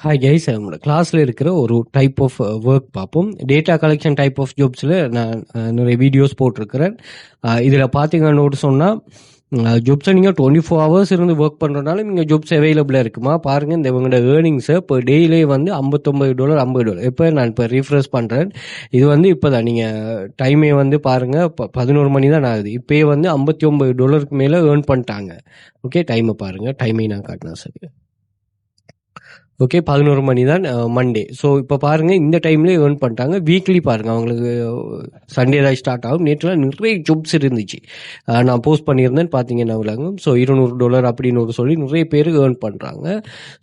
Hi guys, நம்மளோட கிளாஸில் இருக்கிற ஒரு டைப் ஆஃப் ஒர்க் பார்ப்போம். டேட்டா கலெக்ஷன் டைப் ஆஃப் ஜாப்ஸில் நான் நிறைய வீடியோஸ் போட்டிருக்கிறேன். இதில் பார்த்தீங்கன்னு சொன்னால் ஜாப்ஸை நீங்கள் 24 hours இருந்து ஒர்க் பண்ணுறதுனால நீங்கள் ஜாப்ஸ் அவைலபிளாக இருக்குமா பாருங்கள். இந்த இவங்களோட ஏர்னிங்ஸை இப்போ டெய்லியே வந்து $59 $50. இப்போ நான் இப்போ ரீஃப்ரெஷ் பண்ணுறேன். இது வந்து இப்போ தான் நீங்கள் டைமே வந்து பாருங்கள், 11 மணி தான் ஆகுது. இப்போயே வந்து $59 மேலே ஏர்ன் பண்ணிட்டாங்க. ஓகே, டைமை பாருங்கள். டைமே நான் காட்டினா சரி. ஓகே, 11 மணி தான் மண்டே. ஸோ இப்போ பாருங்கள், இந்த டைம்லேயே ஏர்ன் பண்ணிட்டாங்க. வீக்லி பாருங்கள், அவங்களுக்கு சண்டே தான் ஸ்டார்ட் ஆகும். நேற்றுலாம் நிறைய ஜாப்ஸ் இருந்துச்சு. நான் போஸ்ட் பண்ணியிருந்தேன், பார்த்தீங்கன்னா விளங்கும். ஸோ $200 அப்படின்னு சொல்லி நிறைய பேர் ஏர்ன் பண்ணுறாங்க.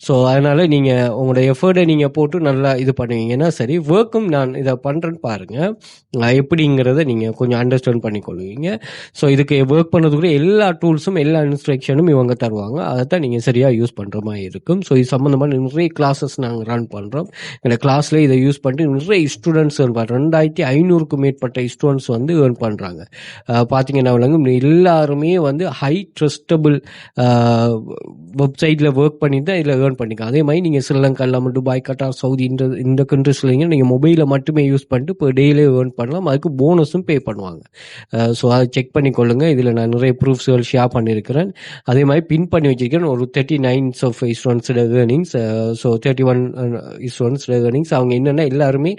ஸோ அதனால் நீங்கள் உங்களோட எஃபர்ட்டை நீங்கள் போட்டு நல்லா இது பண்ணுவீங்கன்னா சரி. ஒர்க்கும் நான் இதை பண்ணுறேன்னு பாருங்கள், எப்படிங்கிறத நீங்கள் கொஞ்சம் அண்டர்ஸ்டாண்ட் பண்ணிக்கொள்வீங்க. ஸோ இதுக்கு ஒர்க் பண்ணுறதுக்குள்ள எல்லா டூல்ஸும் எல்லா இன்ஸ்ட்ரக்ஷனும் இவங்க தருவாங்க. அதை தான் நீங்கள் சரியாக யூஸ் பண்ணுற மாதிரி இருக்கும். ஸோ இது சம்மந்தமாக நிறைய கிளாஸஸ் நாங்கள் ரன் பண்ணுறோம். இந்த கிளாஸில் இதை யூஸ் பண்ணிட்டு நிறைய ஸ்டூடெண்ட்ஸ் ஏர்ன் பண்ணுறோம். 2500க்கும் மேற்பட்ட ஸ்டூடெண்ட்ஸ் வந்து ஏர்ன் பண்ணுறாங்க. பார்த்தீங்கன்னா எல்லாருமே வந்து ஹை ட்ரஸ்டபிள் வெப்சைட்டில் ஒர்க் பண்ணி தான் இதில் ஏர்ன் பண்ணிக்கலாம். அதே மாதிரி நீங்கள் ஸ்ரீலங்கா இல்லாமல் துபாய், கட்டார், சவுதி இந்த கண்ட்ரிஸில் நீங்கள் மொபைலை மட்டுமே யூஸ் பண்ணிட்டு இப்போ டெய்லியே ஏர்ன் பண்ணலாம். அதுக்கு போனஸும் பே பண்ணுவாங்க. ஸோ அதை செக் பண்ணிக்கொள்ளுங்க. இதில் நான் நிறைய ப்ரூஃப்ஸ்கள் ஷேர் பண்ணியிருக்கிறேன். அதே மாதிரி பின் பண்ணி வச்சிருக்கேன் ஒரு 39 ஆஃப் ஸ்டூடெண்ட்ஸோட ஏர்னிங்ஸ். ஸோ 31 ஸ்டூடெண்ட்ஸோட ஏர்னிங்ஸ். அவங்க என்னென்னா எல்லாருமே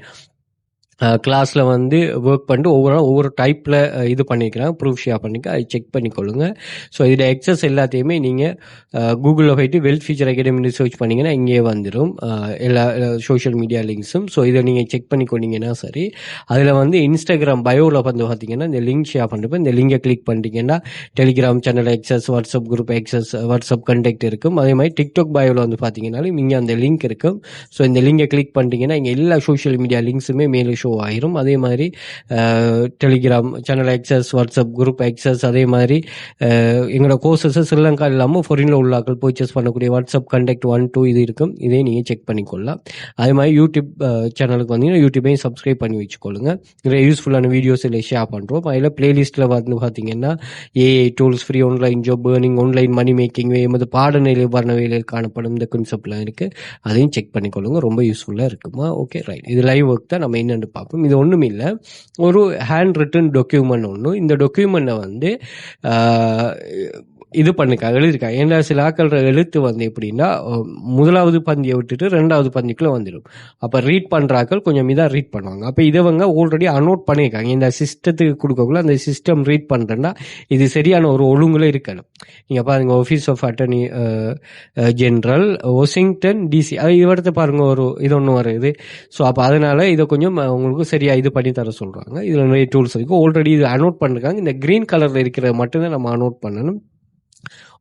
கிளாஸில் வந்து ஒர்க் பண்ணிட்டு ஒவ்வொரு டைப்பில் இது பண்ணிக்கிறாங்க. ப்ரூஃப் ஷேர் பண்ணிக்க, அதை செக் பண்ணிக்கொள்ளுங்க. ஸோ இதில் எக்ஸஸ் எல்லாத்தையுமே நீங்கள் கூகுளில் போயிட்டு வெல்த் ஃபியூச்சர் அகாடமின்னு சர்ச் பண்ணிங்கன்னா இங்கே வந்துடும் எல்லா சோஷியல் மீடியா லிங்க்ஸும். ஸோ இதை நீங்கள் செக் பண்ணிக்கொண்டீங்கன்னா சரி. அதில் வந்து இன்ஸ்டாகிராம் பயோவில் வந்து பார்த்தீங்கன்னா இந்த லிங்க் ஷேர் பண்ணிட்டு இந்த லிங்கை கிளிக் பண்ணிட்டீங்கன்னா Telegram channel access, WhatsApp group access, WhatsApp contact இருக்கும். அதே மாதிரி டிக்டாக் பயோவில் வந்து பார்த்தீங்கன்னாலும் இங்கே அந்த லிங்க் இருக்கும். ஸோ இந்த லிங்கை கிளிக் பண்ணிட்டீங்கன்னா இங்கே எல்லா சோஷியல் மீடியா லிங்க்ஸுமே மேலே ஷோ ஆயிரும். அதே மாதிரி Telegram channel access, WhatsApp group access, அதே மாதிரி எங்களோட கோர்சஸ் ஸ்ரீலங்கா இல்லாமல் ஃபாரின்ல உள்ளாக்கள் பர்ச்சேஸ் பண்ணக்கூடிய வாட்ஸ்அப் கண்டெக்ட் 1, 2 இது இருக்கும். இதே நீங்கள் செக் பண்ணிக்கொள்ளலாம். அதே மாதிரி யூடியூப் சேனலுக்கு வந்தீங்கன்னா யூடியூபையும் சப்ஸ்கிரைப் பண்ணி வச்சுக்கொள்ளுங்க. நிறைய யூஸ்ஃபுல்லான வீடியோஸ் இல்லை ஷேர் பண்ணுறோம். அதில் பிளேலிஸ்ட்டில் வந்து பார்த்தீங்கன்னா AI tools, free online job, earning, online money making, எமது பாடநிலை வர்ண வேலையில் காணப்படும் இந்த கான்செப்ட்லாம் இருக்குது. அதையும் செக் பண்ணிக்கொள்ளுங்க. ரொம்ப யூஸ்ஃபுல்லாக இருக்குமா? Okay, right. இது லைவ் ஒர்க் தான், நம்ம என்னென்னு பார்ப்போம். இது ஒன்றும் இல்லை, ஒரு ஹேண்ட் ரிட்டன் டாக்குமெண்ட் ஒன்று. இந்த டாக்குமெண்ட்டை வந்து இது பண்ணிருக்காங்க, எழுதியிருக்காங்க. ஏன்னா சில ஆக்கள் எழுத்து வந்து எப்படின்னா முதலாவது பந்தியை விட்டுட்டு 2வது பந்திக்குள்ளே வந்துடும். அப்போ ரீட் பண்ணுறாக்கள் கொஞ்சம் இதாக ரீட் பண்ணுவாங்க. அப்போ இதவங்க ஆல்ரெடி அனோட் பண்ணியிருக்காங்க. இந்த சிஸ்டத்துக்கு கொடுக்கக்குள்ள அந்த சிஸ்டம் ரீட் பண்ணுறேன்னா இது சரியான ஒரு ஒழுங்குல இருக்கணும். நீங்கள் பாருங்கள், office of attorney general, Washington DC, அது இவரத்தை பாருங்கள், ஒரு இது ஒன்று வருது. ஸோ அப்போ அதனால் இதை கொஞ்சம் உங்களுக்கு சரியாக இது பண்ணி தர சொல்கிறாங்க. இதில் நிறைய டூல்ஸ் இருக்குது. ஆல்ரெடி இது அனோட் பண்ணிருக்காங்க. இந்த க்ரீன் கலரில் இருக்கிறத மட்டும்தான் நம்ம அனோட் பண்ணணும்.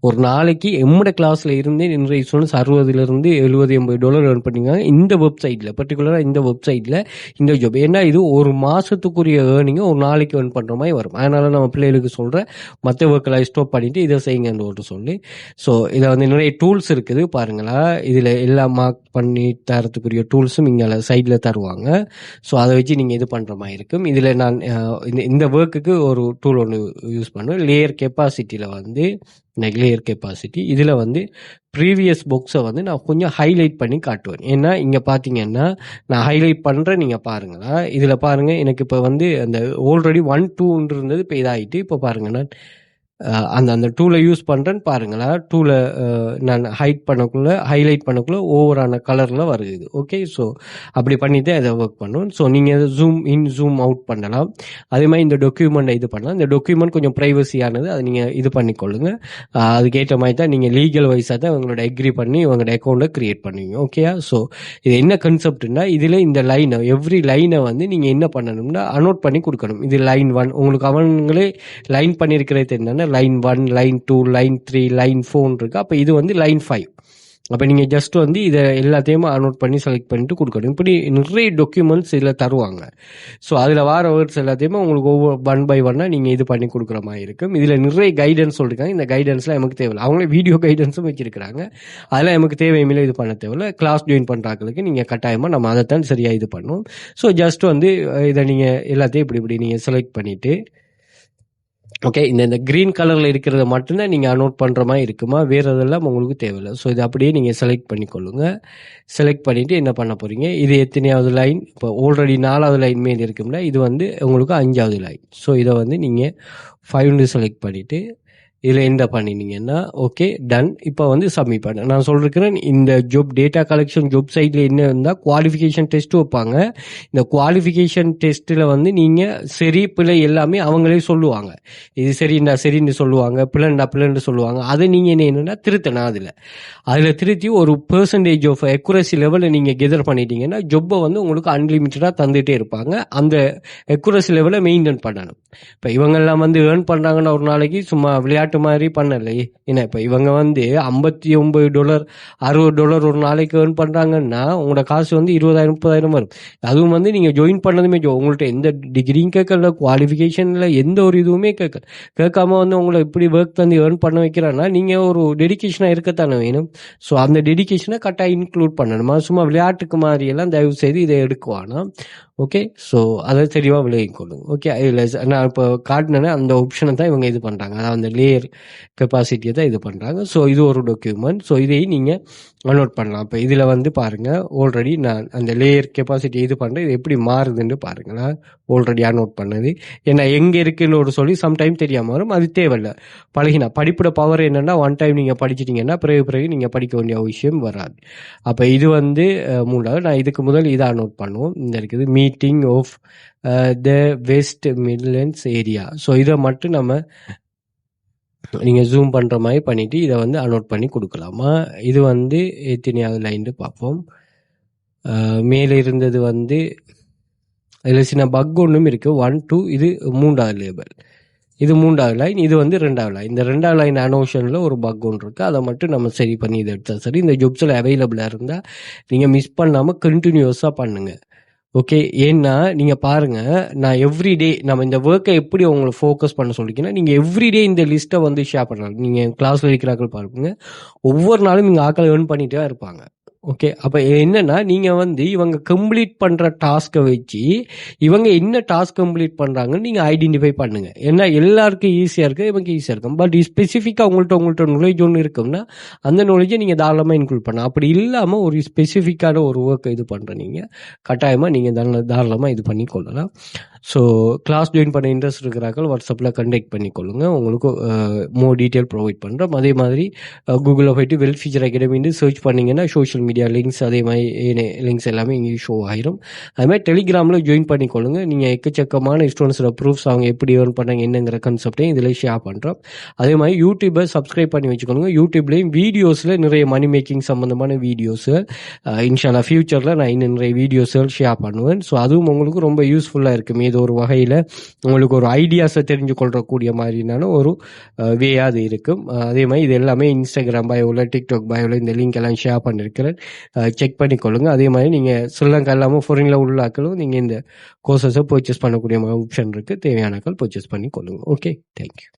ஒரு நாளைக்கு எம்மோட கிளாஸில் இருந்தே நிறைய ஸ்டூடெண்ட்ஸ் $60 $70 $80 ஏர்ன் பண்ணிக்காங்க இந்த வெப்சைட்டில், பர்டிகுலராக இந்த வெப்சைட்டில் இந்த ஜாப். ஏன்னா இது ஒரு மாதத்துக்குரிய ஏர்னிங்கை ஒரு நாளைக்கு ஏர்ன் பண்ணுற மாதிரி வரும். அதனால் நம்ம பிள்ளைகளுக்கு சொல்கிறேன், மற்ற ஒர்க்கெல்லாம் ஸ்டாப் பண்ணிவிட்டு இதை செய்யுங்கன்னு ஒரு சொல்லி. ஸோ இதை வந்து நிறைய டூல்ஸ் இருக்குது பாருங்களா. இதில் எல்லாம் மார்க் பண்ணி தரத்துக்குரிய டூல்ஸும் இங்கே சைடில் தருவாங்க. ஸோ அதை வச்சு நீங்கள் இது பண்ணுற மாதிரி இருக்கும். இதில் நான் இந்த ஒர்க்குக்கு ஒரு டூல் ஒன்று யூஸ் பண்ணுவேன், லேயர் கெப்பாசிட்டியில் வந்து லேயர் கெப்பாசிட்டி. இதில் வந்து ப்ரீவியஸ் புக்ஸை வந்து நான் கொஞ்சம் ஹைலைட் பண்ணி காட்டுவேன். ஏன்னா இங்கே பார்த்தீங்கன்னா நான் ஹைலைட் பண்ணுறேன், நீங்கள் பாருங்களா. இதில் பாருங்கள், எனக்கு இப்போ வந்து அந்த ஆல்ரெடி 1, 2 இருந்தது இப்போ இதாகிட்டு. இப்போ பாருங்கள், நான் அந்த டூலை யூஸ் பண்ணுறேன்னு பாருங்களா. டூலை நான் ஹைலைட் பண்ணக்குள்ளே ஓவரான கலரில் வருது. ஓகே, ஸோ அப்படி பண்ணிவிட்டு அதை ஒர்க் பண்ணுவோம். ஸோ நீங்கள் அதை ஜூம் இன் ஜூம் அவுட் பண்ணலாம். அதே மாதிரி இந்த டாக்குமெண்ட்டை இது பண்ணலாம். இந்த டாக்குமெண்ட் கொஞ்சம் ப்ரைவசியானது, அதை நீங்கள் இது பண்ணிக்கொள்ளுங்க. அதுக்கேற்ற மாதிரி தான் நீங்கள் லீகல் வைஸாக தான் உங்களோட எக்ரி பண்ணி உங்களோட அக்கௌண்ட்டை க்ரியேட் பண்ணுவீங்க. ஓகேயா? ஸோ இது என்ன கன்செப்ட்னா, இதில் இந்த லைனை எவ்ரி லைனை வந்து நீங்கள் என்ன பண்ணணும்னா அனோட் பண்ணி கொடுக்கணும். இது லைன் 1 உங்களுக்கு அவங்களே லைன் பண்ணியிருக்கிறது என்னென்னா லைன் 1, லைன் 2, லைன் 3, லைன் 4 இருக்குது. அப்போ இது வந்து லைன் 5. அப்போ நீங்கள் ஜஸ்ட் வந்து இதை எல்லாத்தையுமே அனோட் பண்ணி செலக்ட் பண்ணிட்டு கொடுக்கணும். இப்படி நிறைய டாக்குமெண்ட்ஸ் இதில் தருவாங்க. ஸோ அதில் வர வேர்ட்ஸ் எல்லாத்தையுமே உங்களுக்கு ஒவ்வொரு 1 by 1 நீங்கள் இது பண்ணி கொடுக்குற மாதிரி இருக்கும். இதில் நிறைய கைடன்ஸ் சொல்லியிருக்காங்க. இந்த கைடன்ஸ்லாம் நமக்கு தேவையில்லை. அவங்களே வீடியோ கைடன்ஸும் வச்சுருக்கிறாங்க. அதெல்லாம் நமக்கு தேவையில்லை, இது பண்ண தேவையில்லை. கிளாஸ் ஜாயின் பண்ணுறாங்களுக்கு நீங்கள் கட்டாயமாக நம்ம அதைத்தான் சரியாக இது பண்ணுவோம். ஸோ ஜஸ்ட் வந்து இதை நீங்கள் எல்லாத்தையும் இப்படி நீங்கள் செலக்ட் பண்ணிவிட்டு ஓகே. இந்த கிரீன் கலரில் இருக்கிறத மட்டும்தான் நீங்கள் அனோட் பண்ணுற மாதிரி இருக்குமா, வேறு இதெல்லாம் உங்களுக்கு தேவையில்லை. ஸோ இது அப்படியே நீங்கள் செலக்ட் பண்ணிக்கொள்ளுங்க. செலக்ட் பண்ணிவிட்டு என்ன பண்ண போகிறீங்க, இது எத்தனையாவது லைன், இப்போ ஆல்ரெடி 4வது லைன் மேல் இருக்கும்ல, இது வந்து உங்களுக்கு 5வது லைன். ஸோ இதை வந்து நீங்கள் 5 செலக்ட் பண்ணிவிட்டு இதில் என்ன பண்ணினீங்கன்னா ஓகே டன். இப்போ வந்து சப்மிட் பண்ண நான் சொல்லிருக்கிறேன். இந்த ஜாப் டேட்டா கலெக்ஷன் ஜாப் சைட்டில் என்ன இருந்தால் குவாலிஃபிகேஷன் டெஸ்ட் வைப்பாங்க. இந்த குவாலிஃபிகேஷன் டெஸ்ட்டில் வந்து நீங்கள் சரி பிழை எல்லாமே அவங்களே சொல்லுவாங்க. இது சரிண்டா சரின்னு சொல்லுவாங்க, பிள்ளைன்னு சொல்லுவாங்க. அதை நீங்கள் என்னன்னா திருத்தணும். அதில் திருத்தி ஒரு பெர்சன்டேஜ் ஆஃப் அக்யூரசி லெவலில் நீங்கள் கெதர் பண்ணிட்டீங்கன்னா ஜொப்பை வந்து உங்களுக்கு அன்லிமிட்டடாக தந்துகிட்டே இருப்பாங்க. அந்த அக்யூரசி லெவலை மெயின்டைன் பண்ணணும். இப்போ இவங்கெல்லாம் வந்து ஏர்ன் பண்ணுறாங்கன்னா ஒரு நாளைக்கு சும்மா விளையாட்டு மாதிரி பண்ணலை. ஏன்னா இப்போ இவங்க வந்து $59 $60 ஒரு நாளைக்கு ஏர்ன் பண்ணுறாங்கன்னா உங்களோட காசு வந்து 20,000 30,000 வரும். அதுவும் வந்து நீங்கள் ஜாயின் பண்ணதுமே உங்கள்கிட்ட எந்த டிகிரியும் கேட்கல, குவாலிஃபிகேஷனில் எந்த ஒரு இதுவுமே கேட்காம வந்து உங்களை இப்படி ஒர்க் தந்து ஏர்ன் பண்ண வைக்கிறான்னா நீங்கள் ஒரு டெடிக்கேஷனாக இருக்கத்தானே வேணும். ஸோ அந்த டெடிக்கேஷனை கரெக்டாக இன்க்ளூட் பண்ணணுமா. சும்மா விளையாட்டுக்கு மாதிரியெல்லாம் தயவு செய்து இதை எடுக்குவானா. ஓகே. ஸோ அதை தெளிவாக விளைவிக் கொள்ளுங்க. ஓகே. இல்லை நான் இப்போ காட்டினேன்னா அந்த ஆப்ஷனை தான் இவங்க இது பண்ணுறாங்க. அதாவது அந்த லேயர் கெப்பாசிட்டியை தான் இது பண்ணுறாங்க. ஸோ இது ஒரு டாக்குமெண்ட். ஸோ இதையும் நீங்கள் அனோட் பண்ணலாம். இப்போ இதில் வந்து பாருங்கள், ஆல்ரெடி நான் அந்த லேயர் கெப்பாசிட்டி இது பண்ணுறேன். இது எப்படி மாறுதுன்னு பாருங்களேன். ஆல்ரெடி அனோட் பண்ணது ஏன்னா எங்கே இருக்குன்னு ஒரு சொல்லி சம்டைம் தெரியாமல் வரும். அது தேவையில்லை, பழகினா. படிப்போட பவர் என்னென்னா ஒன் டைம் நீங்கள் படிச்சிட்டிங்கன்னா பிறகு நீங்கள் படிக்க வேண்டிய விஷயம் வராது. அப்போ இது வந்து 3வது. நான் இதுக்கு முதல் இதை அனோட் பண்ணுவோம். இந்த இருக்குது meeting of the West Midlands area. So இதை மட்டும் நம்ம நீங்கள் ஜூம் பண்ணுற மாதிரி பண்ணிவிட்டு இதை வந்து அனோட் பண்ணி கொடுக்கலாமா. இது வந்து எத்தனையாவது லைன்னு பார்ப்போம். மேலே இருந்தது வந்து இதில் சின்ன பக் ஒன்றும் இருக்குது. 1 2 இது 3வது லேபிள், இது 3வது லைன், இது வந்து 2வது லைன். இந்த 2வது லைன் அனோஷனில் ஒரு பக் ஒன்று இருக்குது. அதை மட்டும் நம்ம சரி பண்ணி இதை எடுத்தால் சரி. இந்த ஜாப்ஸில் அவைலபிளாக இருந்தால் நீங்கள் மிஸ் பண்ணாமல் கண்டினியூஸாக பண்ணுங்கள். ஓகே. ஏன்னா நீங்கள் பாருங்கள், நான் எவ்ரிடே நம்ம இந்த ஒர்க்கை எப்படி உங்களை ஃபோக்கஸ் பண்ண சொல்லிங்கன்னா, நீங்கள் எவ்ரிடே இந்த லிஸ்ட்டை வந்து ஷேர் பண்ணலாம். நீங்கள் கிளாஸில் இருக்கிறாக்கள் பாருங்க, ஒவ்வொரு நாளும் இங்கே ஆக்கள் ஏர்ன் பண்ணிகிட்டே தான் இருப்பாங்க. ஓகே. அப்போ என்னன்னா நீங்கள் வந்து இவங்க கம்ப்ளீட் பண்ணுற டாஸ்க்கை வச்சு இவங்க என்ன டாஸ்க் கம்ப்ளீட் பண்ணுறாங்கன்னு நீங்கள் ஐடென்டிஃபை பண்ணுங்கள். ஏன்னா எல்லாருக்கும் ஈஸியாக இருக்குது, இவங்க ஈஸியாக இருக்கும். பட் ஸ்பெசிஃபிக்காக உங்கள்கிட்ட நாலேஜ் ஒன்று இருக்கும்னா அந்த நாலேஜை நீங்கள் தாராளமாக இன்க்ளூட் பண்ணலாம். அப்படி இல்லாமல் ஒரு ஸ்பெசிஃபிக்கான ஒரு ஒர்க்கை இது பண்ணுற நீங்கள் கட்டாயமாக நீங்கள் தாராளமாக இது பண்ணி கொள்ளலாம். ஸோ கிளாஸ் ஜாயின் பண்ண இன்ட்ரெஸ்ட் இருக்கிறார்கள் வாட்ஸ்அப்பில் கண்டெக்ட் பண்ணிக்கொள்ளுங்க. உங்களுக்கு மோர் டீட்டெயில் ப்ரொவைட் பண்ணுறோம். அதே மாதிரி கூகுளில் போய்ட்டு வெல் ஃபியூச்சர் அகாடமின்னு சர்ச் பண்ணிங்கன்னா சோஷியல் மீடியா லிங்க்ஸ் அதே மாதிரி லிங்க்ஸ் எல்லாமே இங்கே ஷோ ஆகிரும். அதுமாதிரி டெலிகிராமில் ஜாயின் பண்ணிக்கொள்ளுங்க. நீங்கள் எக்கச்சக்கமான ஸ்டூடெண்ட்ஸோட ப்ரூஃப்ஸ் அவங்க எப்படி ஏர்ன் பண்ணாங்க என்னங்கிற கான்செப்டையும் இதில் ஷேர் பண்ணுறோம். அதே மாதிரி யூடியூப்பை சப்ஸ்கிரைப் பண்ணி வச்சுக்கொள்ளுங்க. யூடியூப்லேயும் வீடியோஸில் நிறைய மணி மேக்கிங் சம்மந்தமான வீடியோஸு இன்ஷால்லா ஃபியூச்சரில் நான் இன்னும் நிறைய வீடியோஸுகள் ஷேர் பண்ணுவேன். ஸோ அதுவும் உங்களுக்கு ரொம்ப யூஸ்ஃபுல்லாக இருக்கும். ஏதோ ஒரு வகையில் உங்களுக்கு ஒரு ஐடியாஸை தெரிஞ்சு கொள்ளக்கூடிய மாதிரினால ஒரு வேயாக அது இருக்கும். அதே மாதிரி இது எல்லாமே இன்ஸ்டாகிராம் பயோவில் டிக்டாக் பயோவில் இந்த லிங்க் எல்லாம் ஷேர் பண்ணியிருக்கிறேன். செக் பண்ணிக்கொள்ளுங்க. அதே மாதிரி நீங்கள் ஸ்ரீலங்கா இல்லாமல் ஃபாரினில் உள்ளாக்களும் நீங்கள் இந்த கோர்சஸை பர்ச்சேஸ் பண்ணக்கூடிய ஆப்ஷன் இருக்குது. தேவையானக்கள் பர்ச்சேஸ் பண்ணி கொள்ளுங்க. Okay, thank you.